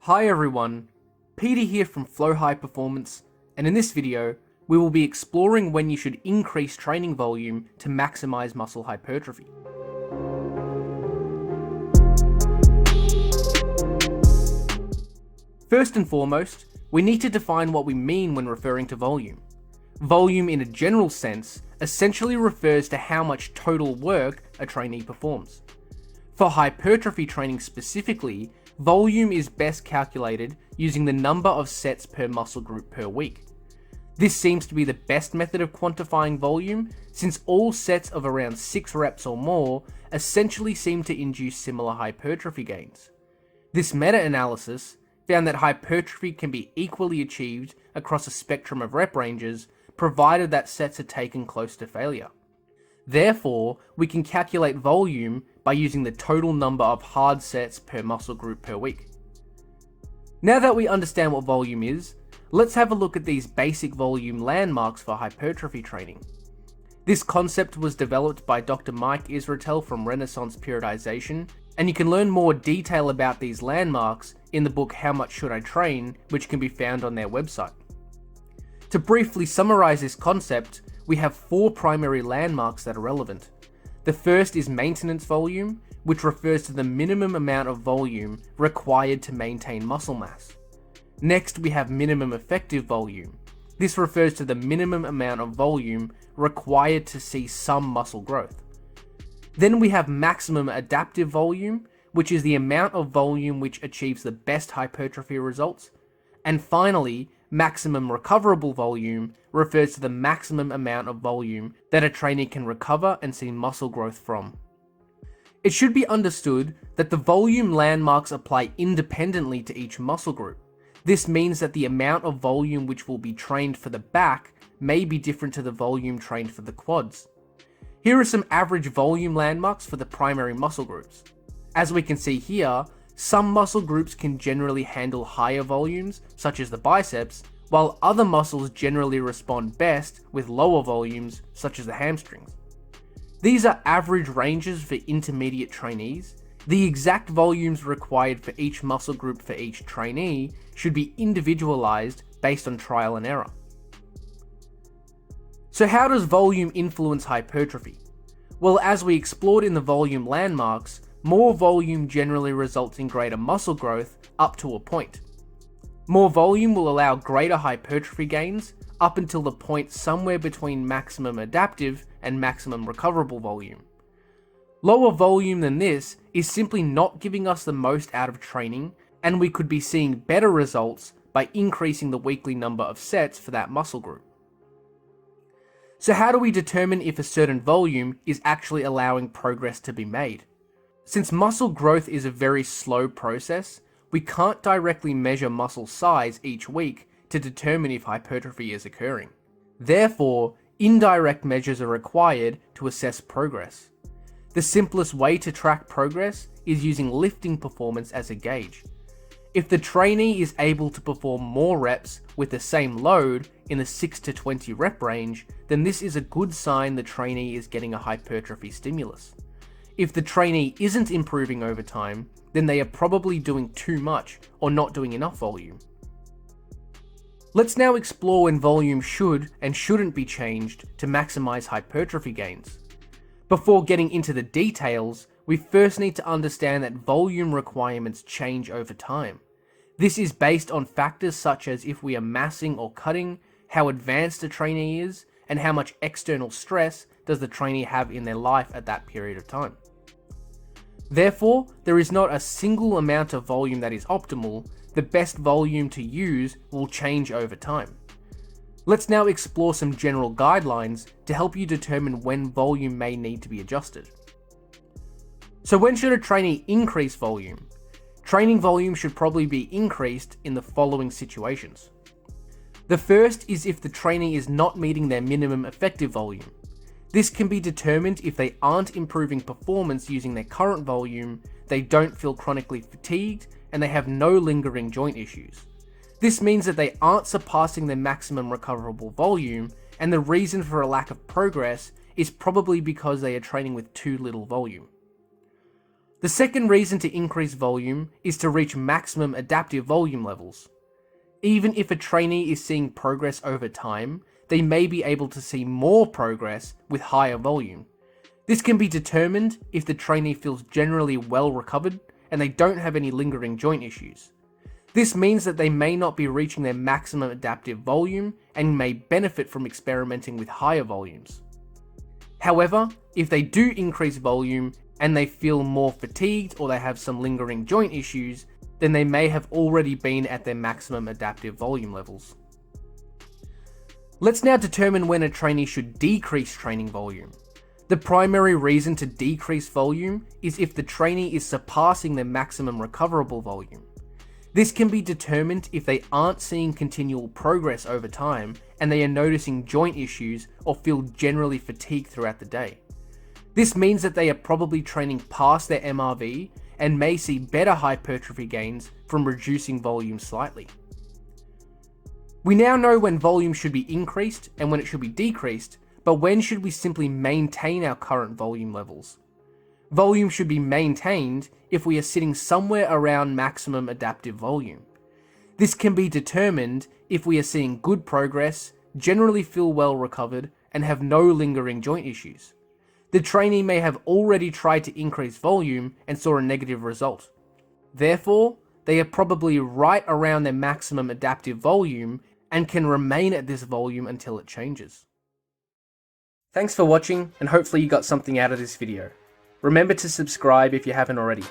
Hi everyone, Peter here from Flow High Performance, and in this video, we will be exploring when you should increase training volume to maximize muscle hypertrophy. First and foremost, we need to define what we mean when referring to volume. Volume in a general sense essentially refers to how much total work a trainee performs. For hypertrophy training specifically, volume is best calculated using the number of sets per muscle group per week. This seems to be the best method of quantifying volume, since all sets of around 6 reps or more essentially seem to induce similar hypertrophy gains. This meta-analysis found that hypertrophy can be equally achieved across a spectrum of rep ranges, provided that sets are taken close to failure. Therefore, we can calculate volume by using the total number of hard sets per muscle group per week. Now that we understand what volume is, let's have a look at these basic volume landmarks for hypertrophy training. This concept was developed by Dr. Mike Israetel from Renaissance Periodization, and you can learn more detail about these landmarks in the book How Much Should I Train, which can be found on their website. To briefly summarize this concept, we have 4 primary landmarks that are relevant. The first is maintenance volume, which refers to the minimum amount of volume required to maintain muscle mass. Next, we have minimum effective volume. This refers to the minimum amount of volume required to see some muscle growth. Then we have maximum adaptive volume, which is the amount of volume which achieves the best hypertrophy results. And finally, maximum recoverable volume refers to the maximum amount of volume that a trainee can recover and see muscle growth from. It should be understood that the volume landmarks apply independently to each muscle group. This means that the amount of volume which will be trained for the back may be different to the volume trained for the quads. Here are some average volume landmarks for the primary muscle groups. As we can see here, some muscle groups can generally handle higher volumes, such as the biceps, while other muscles generally respond best with lower volumes, such as the hamstrings. These are average ranges for intermediate trainees. The exact volumes required for each muscle group for each trainee should be individualized based on trial and error. So how does volume influence hypertrophy? Well, as we explored in the volume landmarks, more volume generally results in greater muscle growth up to a point. More volume will allow greater hypertrophy gains up until the point somewhere between maximum adaptive and maximum recoverable volume. Lower volume than this is simply not giving us the most out of training, and we could be seeing better results by increasing the weekly number of sets for that muscle group. So how do we determine if a certain volume is actually allowing progress to be made? Since muscle growth is a very slow process, we can't directly measure muscle size each week to determine if hypertrophy is occurring. Therefore, indirect measures are required to assess progress. The simplest way to track progress is using lifting performance as a gauge. If the trainee is able to perform more reps with the same load in the 6 to 20 rep range, then this is a good sign the trainee is getting a hypertrophy stimulus. If the trainee isn't improving over time, then they are probably doing too much or not doing enough volume. Let's now explore when volume should and shouldn't be changed to maximize hypertrophy gains. Before getting into the details, we first need to understand that volume requirements change over time. This is based on factors such as if we are massing or cutting, how advanced a trainee is, and how much external stress does the trainee have in their life at that period of time. Therefore, there is not a single amount of volume that is optimal. The best volume to use will change over time. Let's now explore some general guidelines to help you determine when volume may need to be adjusted. So when should a trainee increase volume? Training volume should probably be increased in the following situations. The first is if the trainee is not meeting their minimum effective volume. This can be determined if they aren't improving performance using their current volume, they don't feel chronically fatigued, and they have no lingering joint issues. This means that they aren't surpassing their maximum recoverable volume, and the reason for a lack of progress is probably because they are training with too little volume. The second reason to increase volume is to reach maximum adaptive volume levels. Even if a trainee is seeing progress over time, they may be able to see more progress with higher volume. This can be determined if the trainee feels generally well recovered and they don't have any lingering joint issues. This means that they may not be reaching their maximum adaptive volume and may benefit from experimenting with higher volumes. However, if they do increase volume and they feel more fatigued or they have some lingering joint issues, then they may have already been at their maximum adaptive volume levels. Let's now determine when a trainee should decrease training volume. The primary reason to decrease volume is if the trainee is surpassing their maximum recoverable volume. This can be determined if they aren't seeing continual progress over time and they are noticing joint issues or feel generally fatigued throughout the day. This means that they are probably training past their MRV and may see better hypertrophy gains from reducing volume slightly. We now know when volume should be increased and when it should be decreased, but when should we simply maintain our current volume levels? Volume should be maintained if we are sitting somewhere around maximum adaptive volume. This can be determined if we are seeing good progress, generally feel well recovered, and have no lingering joint issues. The trainee may have already tried to increase volume and saw a negative result. Therefore, they are probably right around their maximum adaptive volume and can remain at this volume until it changes. Thanks for watching, and hopefully you got something out of this video. Remember to subscribe if you haven't already.